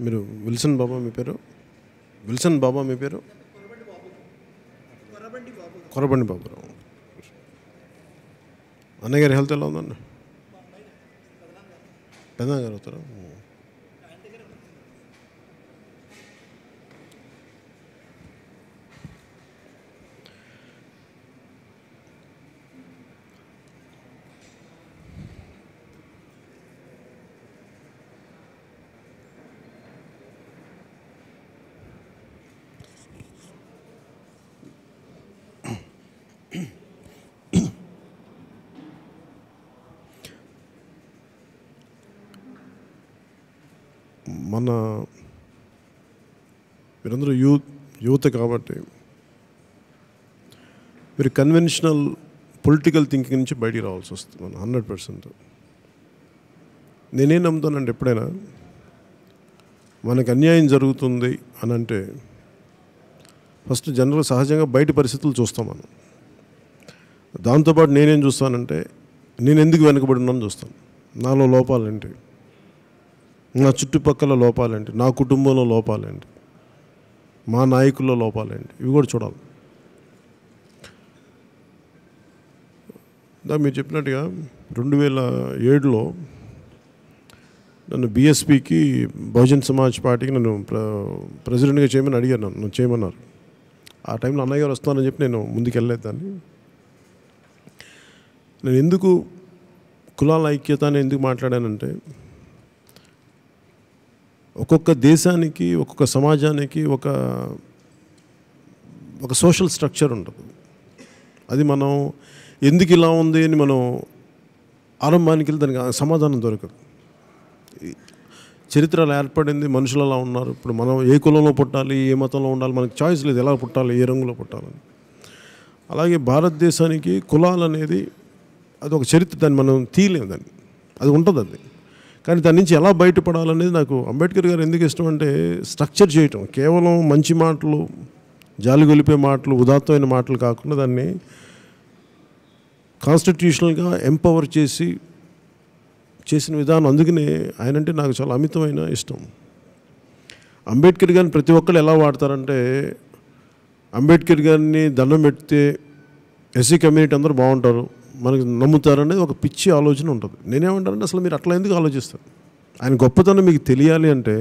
మీరు విల్సన్ బాబా మీ పేరు? విల్సన్ బాబా మీ పేరు? కొరబండి బాబురావు. అన్నయ్య గారి హెల్త్ ఎలా ఉందండి? పెద్దగా గారు అవుతారా? మన మీరందరూ యూత్ కాబట్టి మీరు కన్వెన్షనల్ పొలిటికల్ థింకింగ్ నుంచి బయటికి రావాల్సి వస్తుంది. మనం 100%. నేనేం నమ్ముతానంటే ఎప్పుడైనా మనకు అన్యాయం జరుగుతుంది అని అంటే ఫస్ట్ జనరల్ సహజంగా బయట పరిస్థితులు చూస్తాం మనం. దాంతోపాటు నేనేం చూస్తానంటే నేను ఎందుకు వెనకబడి ఉన్నాను చూస్తాను. నాలో లోపాలేంటి, నా చుట్టుపక్కల లోపాలేంటి, నా కుటుంబంలో లోపాలేంటి, మా నాయకుల్లో లోపాలేంటి, ఇవి కూడా చూడాలి. మీరు చెప్పినట్టుగా 2007లో నన్ను బీఎస్పీకి బహుజన్ సమాజ్ పార్టీకి నన్ను ప్రెసిడెంట్గా చేయమని అడిగాను. నన్ను చేయమన్నారు. ఆ టైంలో అన్నయ్య గారు వస్తానని చెప్పి నేను ముందుకు వెళ్ళలేదు. దాన్ని నేను ఎందుకు కులాల ఐక్యత అని ఎందుకు మాట్లాడానంటే ఒక్కొక్క దేశానికి ఒక్కొక్క సమాజానికి ఒక సోషల్ స్ట్రక్చర్ ఉంటుంది. అది మనం ఎందుకు ఇలా ఉంది అని మనం ఆరంభానికి వెళ్ళి దానికి సమాధానం దొరకదు. చరిత్ర అలా ఏర్పడింది, మనుషులు అలా ఉన్నారు. ఇప్పుడు మనం ఏ కులంలో పుట్టాలి, ఏ మతంలో ఉండాలి, మనకి చాయిస్ లేదు. ఎలా పుట్టాలి, ఏ రంగులో పుట్టాలని. అలాగే భారతదేశానికి కులాలు అనేది అది ఒక చరిత్ర, దాన్ని మనం తీయలేము. దాన్ని అది ఉంటుంది. అది కానీ దాని నుంచి ఎలా బయటపడాలనేది నాకు అంబేద్కర్ గారు ఎందుకు ఇష్టం అంటే స్ట్రక్చర్ చేయటం. కేవలం మంచి మాటలు, జాలి గొలిపే మాటలు, ఉదాత్తమైన మాటలు కాకుండా దాన్ని కాన్స్టిట్యూషనల్గా ఎంపవర్ చేసిన విధానం. అందుకనే ఆయనంటే నాకు చాలా అమితమైన ఇష్టం. అంబేద్కర్ గారిని ప్రతి ఒక్కరు ఎలా వాడతారంటే అంబేద్కర్ గారిని దండం పెడితే ఎస్సీ కమ్యూనిటీ అందరూ బాగుంటారు, మనకు నమ్ముతారనేది ఒక పిచ్చి ఆలోచన ఉంటుంది. నేనేమంటానంటే అసలు మీరు అట్లా ఎందుకు ఆలోచిస్తారు? ఆయన గొప్పతనం మీకు తెలియాలి అంటే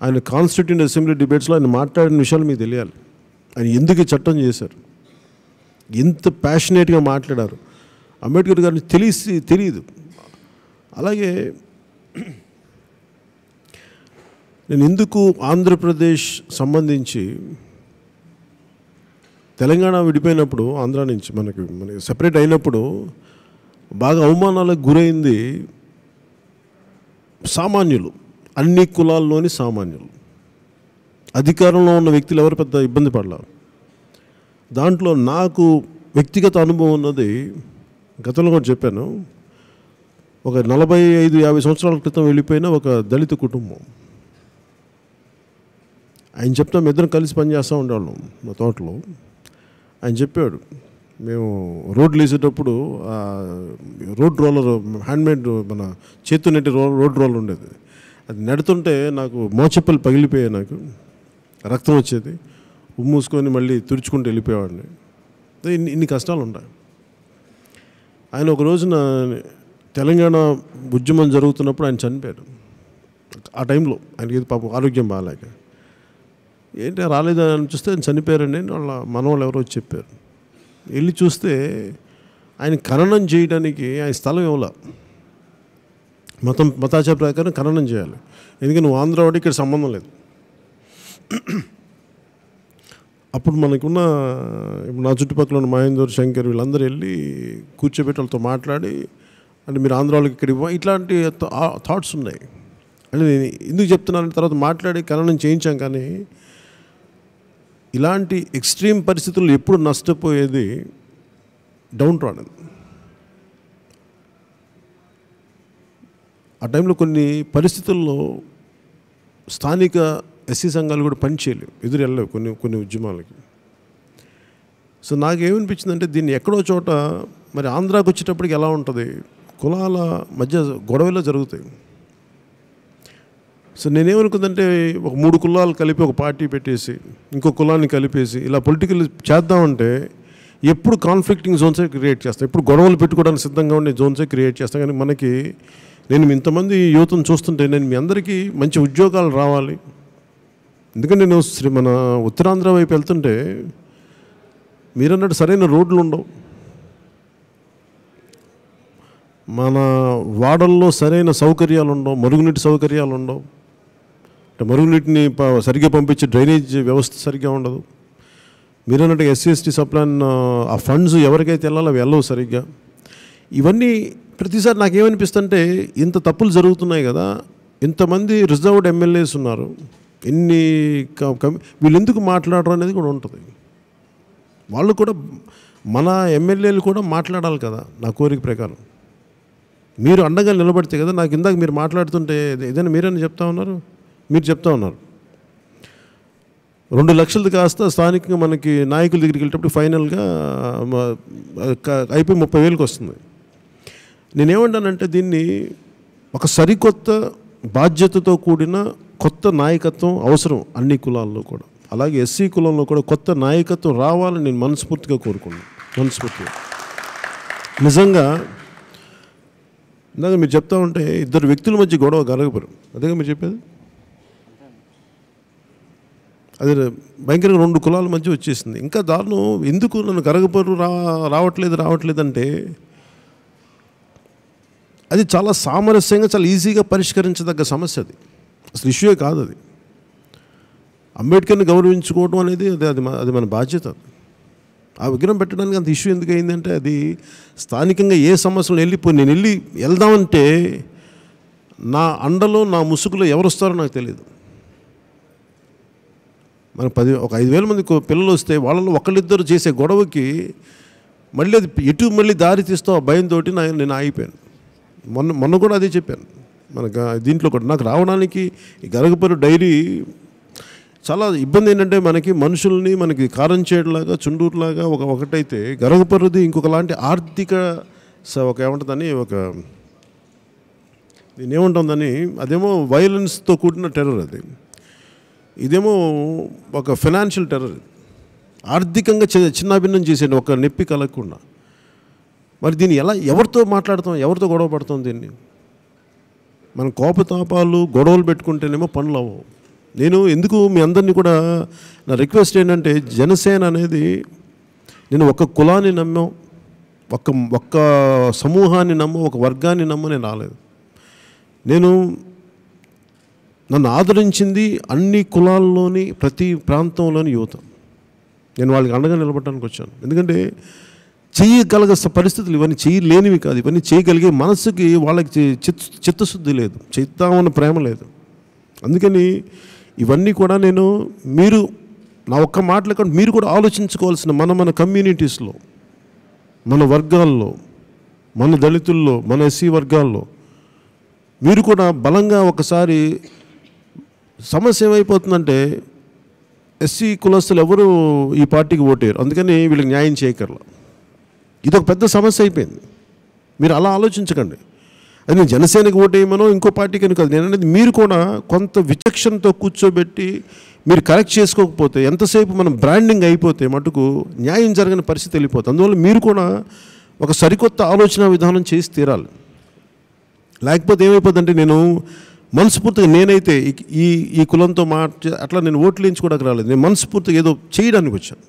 ఆయన కాన్స్టిట్యూంట్ అసెంబ్లీ డిబేట్స్లో ఆయన మాట్లాడిన విషయాలు మీకు తెలియాలి. ఆయన ఎందుకు చట్టం చేశారు, ఎంత ప్యాషనేట్గా మాట్లాడారు. అంబేద్కర్ గారిని తెలియదు. అలాగే నేను ఎందుకు ఆంధ్రప్రదేశ్ సంబంధించి తెలంగాణ విడిపోయినప్పుడు ఆంధ్ర నుంచి మనకి సెపరేట్ అయినప్పుడు బాగా అవమానాలకు గురైంది సామాన్యులు, అన్ని కులాల్లోని సామాన్యులు. అధికారంలో ఉన్న వ్యక్తులు ఎవరు పెద్ద ఇబ్బంది పడలేరు. దాంట్లో నాకు వ్యక్తిగత అనుభవం ఉన్నది గతంలో కూడా చెప్పాను. ఒక 45-50 సంవత్సరాల క్రితం వెళ్ళిపోయిన ఒక దళిత కుటుంబం. ఆయన చెప్తాం, ఇద్దరం కలిసి పనిచేస్తూ ఉండేవాళ్ళం మా తోటలో. ఆయన చెప్పాడు, మేము రోడ్లు వేసేటప్పుడు రోడ్ రోలర్, హ్యాండ్మేడ్ మన చేతు నెట్టి రోడ్ రోలర్ ఉండేది. అది నెడుతుంటే నాకు మోచెప్పలు పగిలిపోయాయి, నాకు రక్తం వచ్చేది. ఉమ్మూసుకొని మళ్ళీ తుడుచుకుంటూ వెళ్ళిపోయేవాడిని. ఇన్ని కష్టాలు ఉన్నాయి. ఆయన ఒక రోజున తెలంగాణ ఉద్యమం జరుగుతున్నప్పుడు ఆయన చనిపోయాడు. ఆ టైంలో ఆయనకి ఏది పాపం ఆరోగ్యం బాగాలేక ఏంటి రాలేదని చూస్తే ఆయన చనిపోయారండి. వాళ్ళ మనవాళ్ళు ఎవరో వచ్చి చెప్పారు. వెళ్ళి చూస్తే ఆయన ఖననం చేయడానికి ఆయన స్థలం ఇవ్వాల. మతాచార ప్రకారం ఖననం చేయాలి. ఎందుకంటే నువ్వు ఆంధ్ర వాడి, ఇక్కడ సంబంధం లేదు. అప్పుడు మనకున్న ఇప్పుడు నా చుట్టుపక్కల ఉన్న మహేందర్, శంకర్ వీళ్ళందరూ వెళ్ళి కూర్చోబెట్టి వాళ్ళతో మాట్లాడి, అంటే మీరు ఆంధ్ర వాళ్ళకి ఇక్కడ ఇట్లాంటి థాట్స్ ఉన్నాయి. అంటే నేను ఎందుకు చెప్తున్నాను, తర్వాత మాట్లాడి ఖననం చేయించాం. కానీ ఇలాంటి ఎక్స్ట్రీమ్ పరిస్థితుల్లో ఎప్పుడు నష్టపోయేది డౌన్ ట్రాడన్. ఆ టైంలో కొన్ని పరిస్థితుల్లో స్థానిక ఎస్సీ సంఘాలు కూడా పనిచేయలేవు, ఎదురు వెళ్ళలేవు కొన్ని ఉద్యమాలకి. సో నాకేమనిపించిందంటే దీన్ని ఎక్కడో చోట మరి ఆంధ్రాకి వచ్చేటప్పటికి ఎలా ఉంటుంది, కులాల మధ్య గొడవలు జరుగుతాయి. సో నేనేమనుకుందంటే ఒక 3 కులాలు కలిపి ఒక పార్టీ పెట్టేసి ఇంకో కులాన్ని కలిపేసి ఇలా పొలిటికల్ చేద్దామంటే ఎప్పుడు కాన్ఫ్లిక్టింగ్ జోన్సే క్రియేట్ చేస్తాం, ఎప్పుడు గొడవలు పెట్టుకోవడానికి సిద్ధంగా ఉండే జోన్సే క్రియేట్ చేస్తాం. కానీ మనకి నేను ఇంతమంది యువతను చూస్తుంటే నేను మీ అందరికీ మంచి ఉద్యోగాలు రావాలి. ఎందుకంటే నేను మన ఉత్తరాంధ్ర వైపు వెళ్తుంటే మీరన్నట్టు సరైన రోడ్లు ఉండవు, మన వాడల్లో సరైన సౌకర్యాలు ఉండవు, మరుగునీటి సౌకర్యాలు ఉండవు, అంటే మరుగునీటిని సరిగ్గా పంపించే డ్రైనేజ్ వ్యవస్థ సరిగ్గా ఉండదు. మీరన్నట్టు ఎస్సీ ఎస్టీ సప్లాన్ ఆ ఫండ్స్ ఎవరికైతే వెళ్ళాలో అవి వెళ్ళవు సరిగ్గా. ఇవన్నీ ప్రతిసారి నాకేమనిపిస్తుంటే ఇంత తప్పులు జరుగుతున్నాయి కదా, ఇంతమంది రిజర్వ్డ్ ఎమ్మెల్యేస్ ఉన్నారు, ఎన్ని వీళ్ళు ఎందుకు మాట్లాడరు అనేది కూడా ఉంటుంది. వాళ్ళు కూడా మన ఎమ్మెల్యేలు కూడా మాట్లాడాలి కదా. నా కోరిక ప్రకారం మీరు అండగా నిలబడితే కదా. నాకు ఇందాక మీరు మాట్లాడుతుంటే ఏదైనా మీరని చెప్తా ఉన్నారు, మీరు చెప్తా ఉన్నారు 2 లక్షలది కాస్త స్థానికంగా మనకి నాయకుల దగ్గరికి వెళ్ళేటప్పుడు ఫైనల్గా అయిపోయి 30,000కి వస్తుంది. నేనేమంటానంటే దీన్ని ఒక సరికొత్త బాధ్యతతో కూడిన కొత్త నాయకత్వం అవసరం అన్ని కులాల్లో కూడా. అలాగే ఎస్సీ కులంలో కూడా కొత్త నాయకత్వం రావాలని నేను మనస్ఫూర్తిగా కోరుకున్నాను. మనస్ఫూర్తిగా నిజంగా ఇందాక మీరు చెప్తా ఉంటే 2 వ్యక్తుల మధ్య గొడవ కలగపరు, అదేగా మీరు చెప్పేది. అది భయంకరంగా 2 కులాల మధ్య వచ్చేసింది. ఇంకా దారుణం ఎందుకు నన్ను కరగపరు రావట్లేదంటే అది చాలా సామరస్యంగా చాలా ఈజీగా పరిష్కరించదగ్గ సమస్య. అది అసలు ఇష్యూయే కాదు. అది అంబేద్కర్ని గౌరవించుకోవడం అనేది అది మన బాధ్యత. ఆ విగ్రహం పెట్టడానికి అంత ఇష్యూ ఎందుకు అయిందంటే అది స్థానికంగా ఏ సమస్యలు నేను వెళ్దామంటే నా అండలో నా ముసుగులో ఎవరు వస్తారో నాకు తెలియదు. మనకు ఒక 5,000 మంది పిల్లలు వస్తే వాళ్ళలో ఒకళ్ళిద్దరు చేసే గొడవకి మళ్ళీ అది మళ్ళీ దారి తీస్తావు ఆ భయంతో నేను ఆగిపోయాను. మొన్న కూడా అదే చెప్పాను. మనకు దీంట్లో కూడా నాకు రావడానికి గరగపరు డైరీ చాలా ఇబ్బంది. ఏంటంటే మనకి మనుషుల్ని మనకి కారంచేడులాగా చుండూరులాగా ఒకటైతే గరగపరుది ఇంకొకలాంటి ఆర్థిక ఒక ఏమంటుందని దీన్ని ఏముంటుందని అదేమో వైలెన్స్తో కూడిన టెర్రర్, అది ఇదేమో ఒక ఫైనాన్షియల్ టెర్రర్. ఆర్థికంగా చిన్నాభిన్నం చేసేది ఒక నొప్పి కలగకుండా. మరి దీన్ని ఎవరితో మాట్లాడతాం, ఎవరితో గొడవ పడతాం? దీన్ని మనం కోపతాపాలు గొడవలు పెట్టుకుంటేనేమో పనులు అవ్వవు. నేను ఎందుకు మీ అందరినీ కూడా నా రిక్వెస్ట్ ఏంటంటే జనసేన అనేది నేను ఒక కులాన్ని నమ్మం, ఒక్క సమూహాన్ని నమ్మం, ఒక వర్గాన్ని నమ్మం నేను రాలేదు. నన్ను ఆదరించింది అన్ని కులాల్లోని ప్రతి ప్రాంతంలోని యువత. నేను వాళ్ళకి అండగా నిలబడడానికి వచ్చాను. ఎందుకంటే చేయగలిగ పరిస్థితులు ఇవన్నీ చేయలేనివి కాదు. ఇవన్నీ చేయగలిగే మనసుకి వాళ్ళకి చిత్తశుద్ధి లేదు, చేద్దామన్న ప్రేమ లేదు. అందుకని ఇవన్నీ కూడా మీరు నా ఒక్క మాటలు కాదు, మీరు కూడా ఆలోచించుకోవాల్సిన మన కమ్యూనిటీస్లో, మన వర్గాల్లో, మన దళితుల్లో, మన ఎస్సీ వర్గాల్లో మీరు కూడా బలంగా ఒకసారి సమస్య ఏమైపోతుందంటే ఎస్సీ కులస్తులు ఎవరు ఈ పార్టీకి ఓటేరు, అందుకని వీళ్ళకి న్యాయం చేయకర్లా. ఇదొక పెద్ద సమస్య అయిపోయింది. మీరు అలా ఆలోచించకండి. అది నేను జనసేనకి ఓటేయమనో ఇంకో పార్టీకి అని కాదు. నేను అనేది మీరు కూడా కొంత విచక్షణతో కూర్చోబెట్టి మీరు కరెక్ట్ చేసుకోకపోతే ఎంతసేపు మనం బ్రాండింగ్ అయిపోతే మటుకు న్యాయం జరగని పరిస్థితి వెళ్ళిపోతుంది. అందువల్ల మీరు కూడా ఒక సరికొత్త ఆలోచన విధానం చేసి తీరాలి. లేకపోతే ఏమైపోతుందంటే నేను మనస్ఫూర్తిగా నేనైతే ఈ కులంతో అట్లా నేను ఓట్లు వేయించుకోవడానికి రాలేదు. నేను మనస్ఫూర్తిగా ఏదో చేయడానికి వచ్చాను.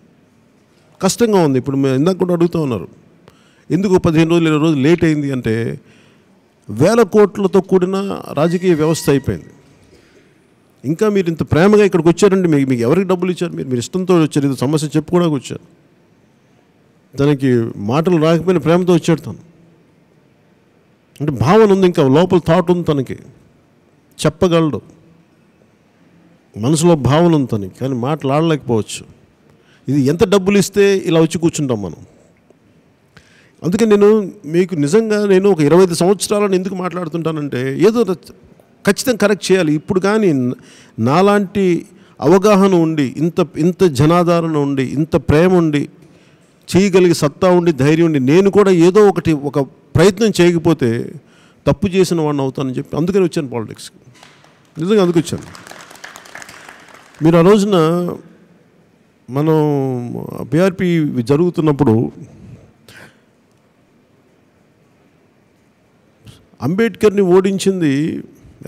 కష్టంగా ఉంది. ఇప్పుడు ఇందాక కూడా అడుగుతూ ఉన్నారు ఎందుకు 15 రోజులు 20 రోజులు లేట్ అయింది అంటే 1,000 కోట్లతో కూడిన రాజకీయ వ్యవస్థ అయిపోయింది. ఇంకా మీరు ఇంత ప్రేమగా ఇక్కడికి వచ్చారంటే మీకు ఎవరికి డబ్బులు ఇచ్చారు? మీరు ఇష్టంతో వచ్చారు, ఇది సమస్య చెప్పుకోవడానికి వచ్చారు. తనకి మాటలు రాకపోయినా ప్రేమతో వచ్చాడు తను. అంటే భావన ఉంది, ఇంకా లోపల థాట్ ఉంది తనకి, చెప్పగలడు, మనసులో భావన ఉంది తనకి, కానీ మాట్లాడలేకపోవచ్చు. ఇది ఎంత డబ్బులు ఇస్తే ఇలా వచ్చి కూర్చుంటాం మనం. అందుకే నేను మీకు నిజంగా ఒక 25 సంవత్సరాలను ఎందుకు మాట్లాడుతుంటానంటే ఏదో ఖచ్చితంగా కరెక్ట్ చేయాలి. ఇప్పుడు కానీ నాలాంటి అవగాహన ఉండి ఇంత జనాదరణ ఉండి ఇంత ప్రేమ ఉండి చేయగలిగే సత్తా ఉండి ధైర్యం ఉండి నేను కూడా ఏదో ఒక ప్రయత్నం చేయకపోతే తప్పు చేసిన వాడిని అవుతానని చెప్పి అందుకని వచ్చాను పాలిటిక్స్కి. నిజంగా అందుకు వచ్చాను. మీరు ఆ రోజున మనం పిఆర్పి జరుగుతున్నప్పుడు అంబేద్కర్ని ఓడించింది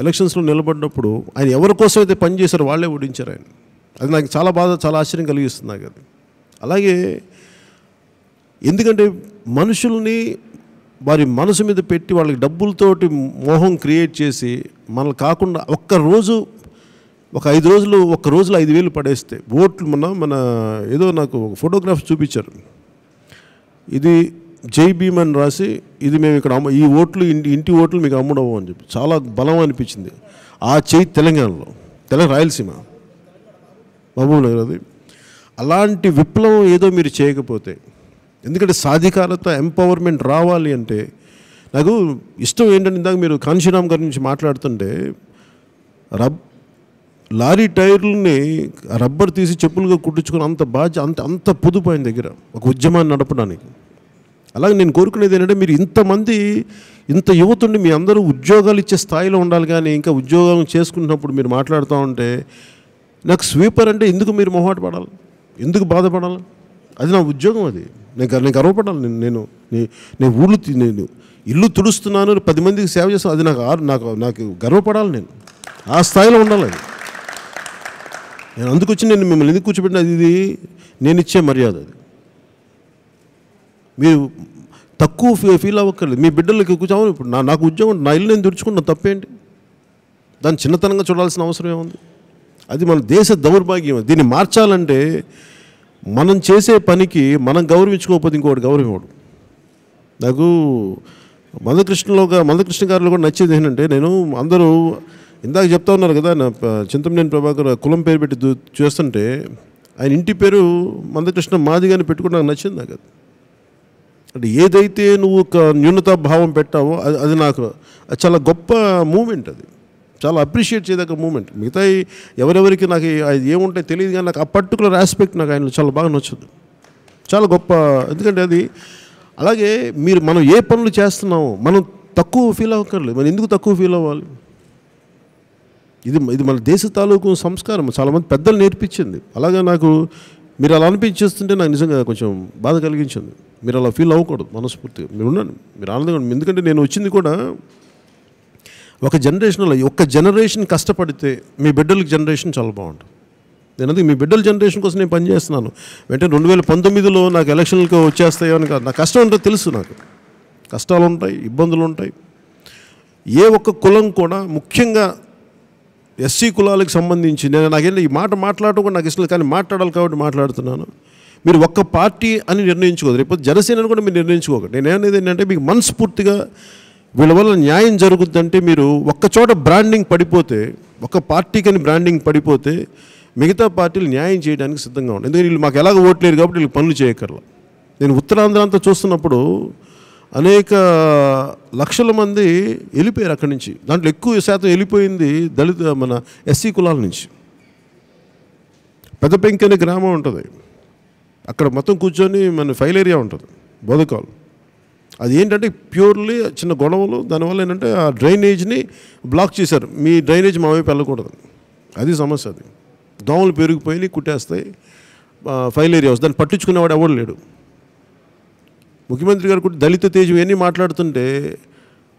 ఎలక్షన్స్లో నిలబడినప్పుడు ఆయన ఎవరి కోసం అయితే పనిచేశారో వాళ్ళే ఓడించారు ఆయన. అది నాకు చాలా బాధ, చాలా ఆశ్చర్యం కలిగిస్తుంది నాకు అది. అలాగే ఎందుకంటే మనుషుల్ని వారి మనసు మీద పెట్టి వాళ్ళకి డబ్బులతోటి మోహం క్రియేట్ చేసి మనల్ని కాకుండా ఒక 5 రోజులు 5,000 పడేస్తే ఓట్లు మన ఏదో నాకు ఒక ఫోటోగ్రాఫ్ చూపించారు. ఇది జై భీమ్ అని రాసి ఇది మేము ఇక్కడ ఈ ఓట్లు ఇంటి ఓట్లు మీకు అమ్ముడవు అని చెప్పి చాలా బలం అనిపించింది. ఆ చేయి తెలంగాణలో రాయలసీమ మహబూబ్ నగర్. అది అలాంటి విప్లవం ఏదో మీరు చేయకపోతే, ఎందుకంటే సాధికారత ఎంపవర్మెంట్ రావాలి అంటే నాకు ఇష్టం ఏంటంటే ఇందాక మీరు కాంశీరామ్ గారి నుంచి మాట్లాడుతుంటే లారీ టైర్లని రబ్బర్ తీసి చెప్పులుగా కుట్టించుకుని అంత పొదుపు దగ్గర ఒక ఉద్యమాన్ని నడపడానికి. అలాగే నేను కోరుకునేది ఏంటంటే మీరు ఇంత యువతుండి మీ అందరూ ఉద్యోగాలు ఇచ్చే స్థాయిలో ఉండాలి. కానీ ఇంకా ఉద్యోగం చేసుకుంటున్నప్పుడు మీరు మాట్లాడుతూ ఉంటే నాకు స్వీపర్ అంటే ఎందుకు మీరు మొహాట పడాలి, ఎందుకు బాధపడాలి? అది నా ఉద్యోగం, అది నేను గర్వపడాలి. నేను ఇల్లు తుడుస్తున్నాను, 10 మందికి సేవ చేస్తాను, అది నాకు గర్వపడాలి. నేను ఆ స్థాయిలో ఉండాలి. నేను అందుకు వచ్చి నేను మిమ్మల్ని ఎందుకు కూర్చోబెట్టిన, ఇది నేను ఇచ్చే మర్యాద. అది మీరు తక్కువ ఫీల్ అవ్వక్కర్లేదు. మీ బిడ్డలకి కూర్చోవాలి. ఇప్పుడు నాకు ఉద్యోగం, నా ఇల్లు నేను తుడుచుకున్నా, తప్పేంటి? దాన్ని చిన్నతనంగా చూడాల్సిన అవసరం ఏముంది? అది మన దేశ దౌర్భాగ్యం. దీన్ని మార్చాలంటే మనం చేసే పనికి మనం గౌరవించుకోకపోతే ఇంకోటి గౌరవం ఇవ్వడు. నాకు మందకృష్ణ గారిలో కూడా నచ్చేది ఏంటంటే, నేను అందరూ ఇందాక చెప్తా ఉన్నారు కదా, నా చింతమనేని ప్రభాకర్ కులం పేరు పెట్టి చూస్తుంటే ఆయన ఇంటి పేరు మందకృష్ణ మాదిగాని పెట్టుకుని నాకు నచ్చింది. నాకు అది అంటే ఏదైతే నువ్వు ఒక న్యూనతా భావం పెట్టావో అది నాకు చాలా గొప్ప మూమెంట్. అది చాలా అప్రిషియేట్ చేయదగ్గ మూమెంట్. మిగతా ఎవరెవరికి నాకు అది ఏముంటాయి తెలియదు, కానీ నాకు ఆ పర్టికులర్ ఆస్పెక్ట్ నాకు ఆయన చాలా బాగా నచ్చుతుంది. చాలా గొప్ప. ఎందుకంటే అది అలాగే మనం ఏ పనులు చేస్తున్నామో మనం తక్కువ ఫీల్ అవ్వక్కర్లేదు. మనం ఎందుకు తక్కువ ఫీల్ అవ్వాలి? ఇది మన దేశ తాలూకు సంస్కారం, చాలామంది పెద్దలు నేర్పించింది. అలాగే నాకు మీరు అలా అనిపించేస్తుంటే నాకు నిజంగా కొంచెం బాధ కలిగించింది. మీరు అలా ఫీల్ అవ్వకూడదు మనస్ఫూర్తిగా. మీరు ఉండండి, మీరు ఆనందంగా. ఎందుకంటే నేను వచ్చింది కూడా ఒక జనరేషన్ కష్టపడితే మీ బిడ్డలకి జనరేషన్ చాలా బాగుంటుంది. నేను అందుకే మీ బిడ్డల జనరేషన్ కోసం నేను పనిచేస్తున్నాను. వెంటనే 2019లో నాకు ఎలక్షన్లకు వచ్చేస్తాయో అని కాదు. నా కష్టం ఉంటుందో తెలుసు. నాకు కష్టాలు ఉంటాయి, ఇబ్బందులు ఉంటాయి. ఏ ఒక్క కులం కూడా, ముఖ్యంగా ఎస్సీ కులాలకు సంబంధించి నాకేంటి ఈ మాట మాట్లాడటం కూడా నాకు ఇష్టం లేదు, కానీ మాట్లాడాలి కాబట్టి మాట్లాడుతున్నాను. మీరు ఒక్క పార్టీ అని నిర్ణయించుకోదు. రేపు జనసేనని కూడా మీరు నిర్ణయించుకోకండి. నేనేమనేది ఏంటంటే, మీకు మనస్ఫూర్తిగా వీళ్ళ వల్ల న్యాయం జరుగుతుందంటే, మీరు ఒక్కచోట బ్రాండింగ్ పడిపోతే, ఒక పార్టీకని బ్రాండింగ్ పడిపోతే మిగతా పార్టీలు న్యాయం చేయడానికి సిద్ధంగా ఉంటాయి. ఎందుకంటే వీళ్ళు మాకు ఎలాగ ఓట్లేరు కాబట్టి వీళ్ళు పనులు చేయక్కర్లా. నేను ఉత్తరాంధ్ర అంతా చూస్తున్నప్పుడు అనేక లక్షల మంది వెళ్ళిపోయారు అక్కడి నుంచి. దాంట్లో ఎక్కువ శాతం వెళ్ళిపోయింది మన ఎస్సీ కులాల నుంచి. పెద్దపెంకి అనే గ్రామం ఉంటుంది, అక్కడ మొత్తం కూర్చొని మన ఫైల్ ఏరియా ఉంటుంది, బోధకాలు. అది ఏంటంటే ప్యూర్లీ చిన్న గొడవలు. దానివల్ల ఏంటంటే ఆ డ్రైనేజ్ని బ్లాక్ చేశారు. మీ డ్రైనేజ్ మా వైపు వెళ్ళకూడదు, అది సమస్య. అది దోమలు పెరిగిపోయి కుట్టేస్తాయి, ఫైల్ ఏరియా వస్తుంది. దాన్ని పట్టించుకునేవాడు ఎవడు లేడు. ముఖ్యమంత్రి గారు కూడా దళిత తేజం ఇవన్నీ మాట్లాడుతుంటే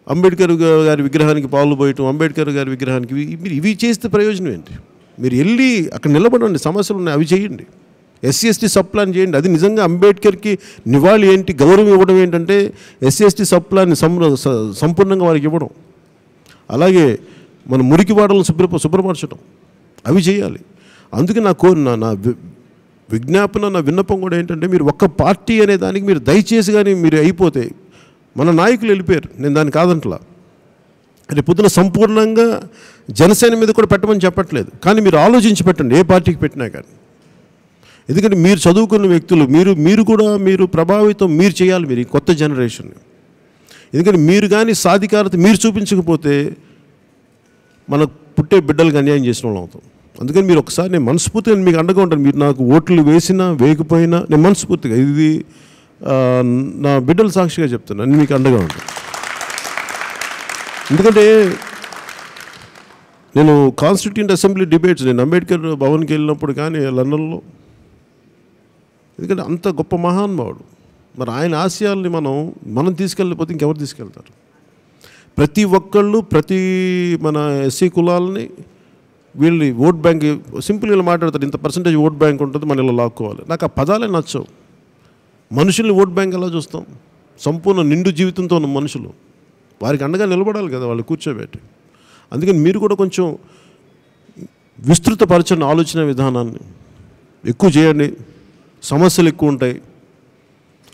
అంబేద్కర్ గారి విగ్రహానికి పాలు పోయటం, అంబేద్కర్ గారి విగ్రహానికి మీరు ఇవి చేస్తే ప్రయోజనం ఏంటి? మీరు వెళ్ళి అక్కడ నిలబడండి, సమస్యలు ఉన్నాయి అవి చేయండి. ఎస్సీ ఎస్టీ సబ్ ప్లాన్ చేయండి. అది నిజంగా అంబేద్కర్కి నివాళి ఏంటి, గౌరవం ఇవ్వడం ఏంటంటే ఎస్సీ ఎస్టీ సబ్ ప్లాన్ని సంపూర్ణంగా వారికి ఇవ్వడం. అలాగే మన మురికి వాడలను శుభ్రపరచడం, అవి చేయాలి. అందుకే నా విజ్ఞాపన, నా విన్నపం కూడా ఏంటంటే, మీరు ఒక్క పార్టీ అనే దానికి మీరు దయచేసి కానీ మీరు అయిపోతే, మన నాయకులు వెళ్ళిపోయారు, నేను దాన్ని కాదంటలా. రేపు పొద్దున సంపూర్ణంగా జనసేన మీద కూడా పెట్టమని చెప్పట్లేదు, కానీ మీరు ఆలోచించి పెట్టండి ఏ పార్టీకి పెట్టినా కానీ. ఎందుకంటే మీరు చదువుకున్న వ్యక్తులు, మీరు ప్రభావితం మీరు చేయాలి, మీరు ఈ కొత్త జనరేషన్. ఎందుకంటే మీరు కానీ సాధికారత మీరు చూపించకపోతే మన పుట్టే బిడ్డలకు అన్యాయం చేసిన వాళ్ళు అవుతాం. అందుకని మీరు ఒకసారి, నేను మనస్ఫూర్తిగా మీకు అండగా ఉంటాను. మీరు నాకు ఓట్లు వేసినా వేయకపోయినా నేను మనస్ఫూర్తిగా, ఇది నా బిడ్డల సాక్షిగా చెప్తాను, నేను మీకు అండగా ఉంటాను. ఎందుకంటే నేను కాన్స్టిట్యూంట్ అసెంబ్లీ డిబేట్స్ నేను అంబేద్కర్ భవన్కి వెళ్ళినప్పుడు కానీ లండన్లో, ఎందుకంటే అంత గొప్ప మహానుభావుడు. మరి ఆయన ఆశయాల్ని మనం తీసుకెళ్ళకపోతే ఇంకెవరు తీసుకెళ్తారు? ప్రతి ఒక్కళ్ళు మన ఎస్సీ కులాలని వీళ్ళు ఓట్ బ్యాంక్ సింపుల్గా మాట్లాడతారు, ఇంత పర్సంటేజ్ ఓట్ బ్యాంక్ ఉంటుంది, మన ఇలా లాక్కోవాలి. నాకు ఆ పదాలే నచ్చవు. మనుషుల్ని ఓట్ బ్యాంక్ ఎలా చూస్తాం? సంపూర్ణ నిండు జీవితంతో ఉన్న మనుషులు, వారికి అండగా నిలబడాలి కదా వాళ్ళు కూర్చోబెట్టి. అందుకని మీరు కూడా కొంచెం విస్తృతపరచని ఆలోచన విధానాన్ని ఎక్కువ చేయండి. సమస్యలు ఎక్కువ ఉంటాయి.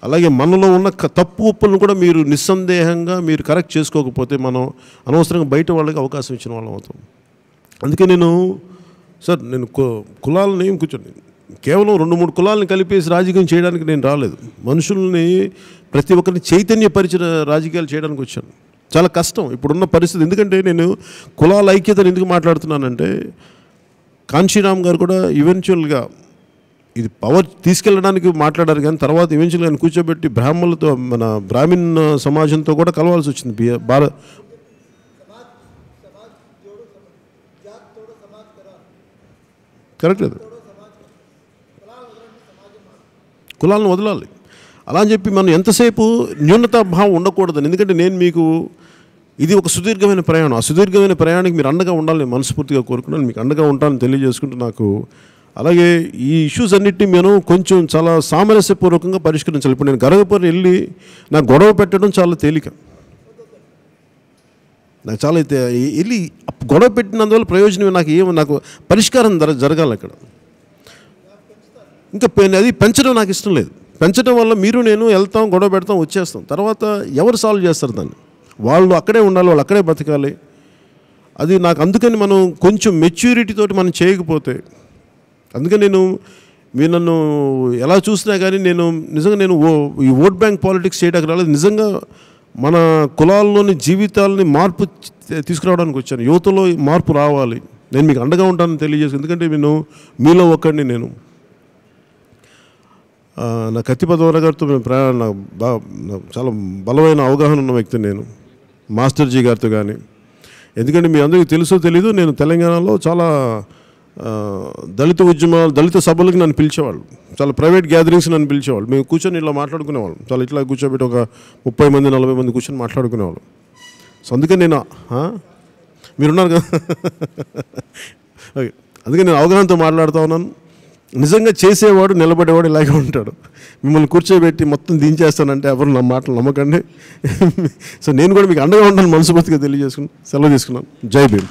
అలాగే మనలో ఉన్న తప్పు ఒప్పులను కూడా మీరు నిస్సందేహంగా మీరు కరెక్ట్ చేసుకోకపోతే మనం అనవసరంగా బయట వాళ్ళకి అవకాశం ఇచ్చిన వాళ్ళం అవుతాం. అందుకే నేను కులాలని కూర్చోండి, కేవలం 2-3 కులాలను కలిపేసి రాజకీయం చేయడానికి నేను రాలేదు. మనుషుల్ని ప్రతి ఒక్కరిని చైతన్యపరిచిన రాజకీయాలు చేయడానికి వచ్చాను. చాలా కష్టం ఇప్పుడున్న పరిస్థితి. ఎందుకంటే నేను కులాల ఐక్యతను ఎందుకు మాట్లాడుతున్నానంటే, కాంశీరామ్ గారు కూడా ఈవెన్చువల్గా ఇది పవర్ తీసుకెళ్ళడానికి మాట్లాడారు, కానీ తర్వాత ఈవెన్చువల్గా ఆయన కూర్చోబెట్టి బ్రాహ్మణులతో మన బ్రాహ్మణ్ సమాజంతో కూడా కలవాల్సి వచ్చింది. కరెక్ట్ లేదు, కులాలను వదలాలి. అలా అని చెప్పి మనం ఎంతసేపు న్యూనతాభావం ఉండకూడదని. ఎందుకంటే నేను మీకు ఇది ఒక సుదీర్ఘమైన ప్రయాణం, ఆ సుదీర్ఘమైన ప్రయాణానికి మీరు అండగా ఉండాలని మనస్ఫూర్తిగా కోరుకున్నాను. మీకు అండగా ఉంటానని తెలియజేసుకుంటూ, నాకు అలాగే ఈ ఇష్యూస్ అన్నింటినీ నేను కొంచెం చాలా సామరస్యపూర్వకంగా పరిష్కరించాలి. ఇప్పుడు నేను గరగపూర్ వెళ్ళి నాకు గొడవ పెట్టడం చాలా తేలిక. నాకు చాలా వెళ్ళి గొడవ పెట్టినందువల్ల ప్రయోజనం నాకు పరిష్కారం జరగాలి అక్కడ. ఇంకా అది పెంచడం నాకు ఇష్టం లేదు. పెంచడం వల్ల మీరు నేను వెళ్తాం, గొడవ పెడతాం, వచ్చేస్తాం. తర్వాత ఎవరు సాల్వ్ చేస్తారు దాన్ని? వాళ్ళు అక్కడే ఉండాలి, వాళ్ళు అక్కడే బతకాలి. అది నాకు అందుకని మనం కొంచెం మెచ్యూరిటీతోటి మనం చేయకపోతే, అందుకని మీరు నన్ను ఎలా చూసినా కానీ నిజంగా ఈ ఓట్ బ్యాంక్ పాలిటిక్స్ చేయడానికి రాలేదు. నిజంగా మన కులాల్లోని జీవితాలని మార్పు తీసుకురావడానికి వచ్చాను. యువతలో మార్పు రావాలి, నేను మీకు అండగా ఉంటానని తెలియజేసి. ఎందుకంటే మీలో ఒక్కడిని నేను. నా కత్తిపదవర గారితో చాలా బలమైన అవగాహన ఉన్న వ్యక్తి నేను, మాస్టర్జీ గారితో కానీ. ఎందుకంటే మీ అందరికీ తెలుసో తెలీదు, నేను తెలంగాణలో చాలా దళిత ఉద్యమాలు, దళిత సభలకు నన్ను పిలిచేవాళ్ళు. చాలా ప్రైవేట్ గ్యాదరింగ్స్ నన్ను పిలిచేవాళ్ళు. మేము కూర్చొని ఇలా మాట్లాడుకునేవాళ్ళం. చాలా ఇట్లా కూర్చోబెట్టి ఒక 30 మంది 40 మంది కూర్చొని మాట్లాడుకునేవాళ్ళం. సో అందుకని మీరున్నారు కదా ఓకే, అందుకని నేను అవగాహనతో మాట్లాడుతూ ఉన్నాను. నిజంగా చేసేవాడు నిలబడేవాడు ఇలాగే ఉంటాడు. మిమ్మల్ని కూర్చోబెట్టి మొత్తం దించేస్తానంటే ఎవరు నా మాటలు నమ్మకండి. సో నేను కూడా మీకు అండగా ఉంటాను మనస్ఫూర్తిగా తెలియజేసుకున్నాను. సెలవు తీసుకున్నాను. జై భీమ్.